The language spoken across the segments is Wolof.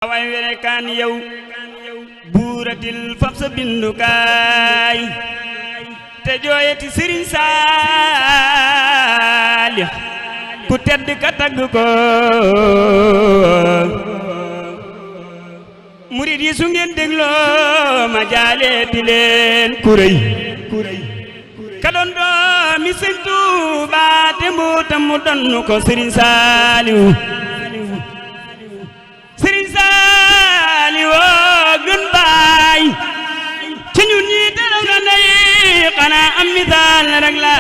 way were kan yow buuratil fab sa bindukaay te jooyati Sëriñ Saalix ku tedd ka tagg ko murid yi su ngeen dégloo ma jaaleeti leen kuréy ka doon doomi Sëñ Tuubaa te mbootam mu donnu ko Sëriñ Saaliw Sëriñ Saaliw gën baay ci ñun ñi dalaw na ndey xanaa am misaal rek la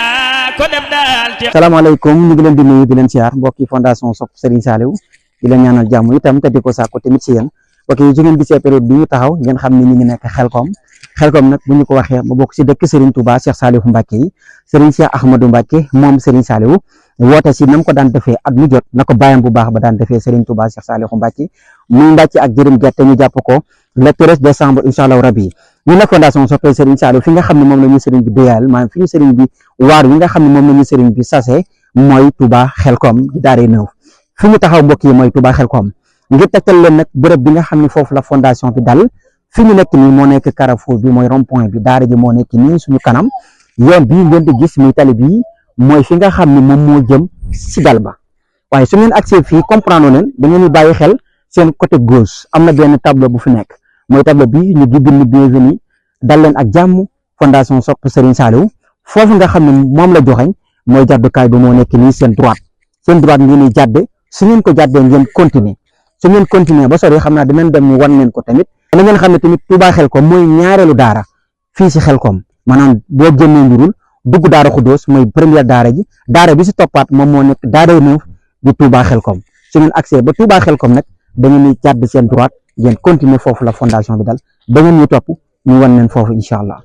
ko def daal ci salaamaaleykum ñu ngi leen di nuyu di leen siyaar mbokki fondation Sopp Sëriñ Saaliw di leen ñaanal jàmm itam te di ko sàkku tamit si yéen mbokk yi su ngeen gisee période bi ñu taxaw ngeen xam ne ñu ngi nekk xelkom nag bu ñu ko waxee mu bokk si dëkk Serigne Touba Cheikh Saliou Mbacké yi Serigne Cheikh Ahmadou Mbacké moom Serigne Saaliw woote si nam ko daan defee at mu jot na ko bàyyam bu baax ba daan defee Serigne Touba Cheikh Saliou Mbacké muy ndàcc ak jërëm gerte ñu jàpp ko le 13 décembre incha allah rabbi ñu nag fondation Sopp Sëriñ Saaliw fi nga xam ne moom la ñu Serigne bi déyal maanaam fi ñu Serigne bi waar wi nga xam ne moom la ñu Serigne bi sase mooy Touba Xelkom di daaree nëw fi ñu taxaw mbokk yi mooy Touba Xelkom ngir tegtal leen nag bërëb bi nga xam ne foofu la fondation bi dal fi ñu nekk nii moo nekk carrefour bi mooy rond point bi daara ji moo nekk nii suñu kanam yoon bii ngeen di gis muy tali bi mooy fi nga xam ne moom moo jëm si dal ba waaye su ngeen accès fii comprendre leen da ngeen di bàyyi xel seen côté gauche am na benn tableau bu fi nekk mooy tableau bi ñu ngi bind bienvenue dal leen ak jàmm fondation Sopp Sëriñ Saaliw foofu nga xam ne moom la joxeñ mooy jàddukaay bi moo nekk nii seen droite ngeen di jàdde su ngeen ko jàddee ngeen continuer su ngeen continuer ba sori xam naa dinañ dem ñu wan leen ko tamit na ngeen xam ne tamit Touba Xelkom mooy ñaareelu daara fii si Xelkom maanaam boo génnee njurul dugg daara Xuddoos mooy première daara ji daara bi si toppaat moom moo nekk daara neuf di Touba Xelkom su ngeen accès ba Touba Xelkom nag da ngeen di jàdd seen droite ngeen continuer foofu la fondation bi dal da ngeen ñu topp ñu wan leen foofu incha allah.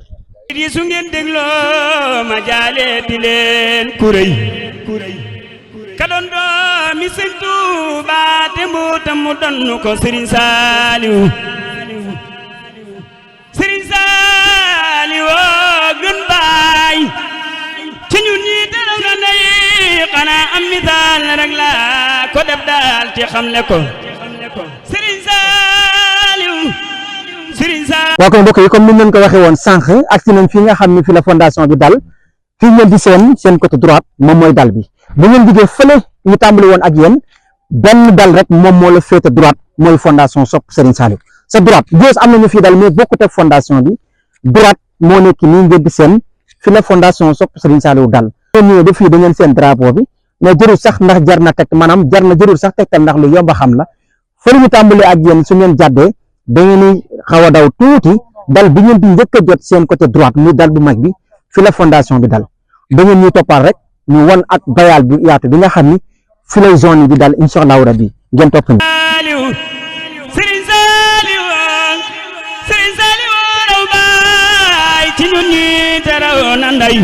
su ngeen dégloo ma jaaleeti leen kuréy ka doon doomi Sëñ Tuubaa te mbootam mu donnu ko Sëriñ Saaliw Sëriñ Saaliw gën baay ci ñun ñi dalaw na ndey xanaa am misaal rek la ko def daal ci xamle ko Sëriñ Saaliw waaw kon mbokk yi comme ni ñu leen ko waxee woon sànq agsi nañ fi nga xam ne fi la fondation bi dal fii ngeen di seen côté droite moom mooy dal bi bu ngeen diggee fële ñu tàmbali woon ak yéen benn dal rek moom moo la féete droite mooy fondation Sopp Sëriñ Saaliw sa droite gauche am nañu fii dal mais bokkut ak fondation bi droite moo nekk nii ngeen di seen fi la fondation Sopp Sëriñ Saaliw dal ngeen ñëwee ba fii da ngeen seen drapeau bi mais jërul sax ndax jar na teg maanaam jërul sax tegtal ndax lu yomb a xam la fële ñu tàmbali ak yéen su ngeen jàddee da ngeen di xaw a daw tuuti dal bi ngeen di njëkk a jot seen côté droite muy dal bu mag bi fi la fondation bi dal da ngeen ñuy toppaat rek ñu wan ak bayal bi yaatu bi nga xam ni fi lay zone yi di dal incha allahu rabbi ngeen topp ñu. Sëriñ Saaliw raw baay ci ñun ñi teraw na ndey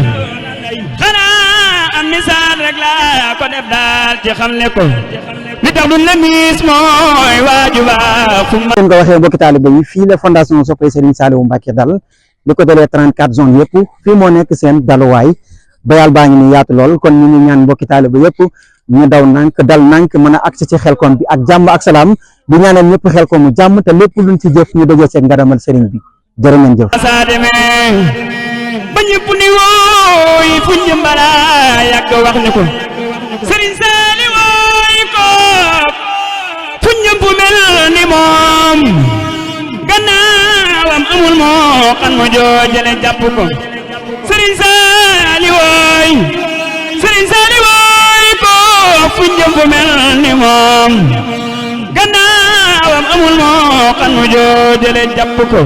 xanaa am misaal rek la ko def daal ci xam ne ko li tax duñ la miis mooy waaju baax fu ngeen ko waxee mbokki taalibe yi fii la fondation Sopp Sëriñ Saaliw Mbacké dal li ko dalee 34 zones yëpp fii moo nekk seen daluwaay bayal baa ngi ni yaatu lool kon ñu ngi ñaan mbokki taalibe yëpp ñu daw nank dal nank mën a agsi ci Xelkom bi ak jàmm ak salaam di ñaanal ñëpp Xelkom mu jàmm te lépp luñ ci jëf ñu dajee seeg ngaramal sëriñ bi jërë ngeen jëf saa demee ba ñëpp ni wooy fu njëmbala yàgg wax ne ko Sëriñ Saaliw wooy ko fu ñëpp mel ni moom gannaawam amul moo kan mo joojale jàpp ko Sëriñ Saaliw wooy ko fu ñëpp mel ni moom gannaawam amul moo kan mo joojale jàpp ko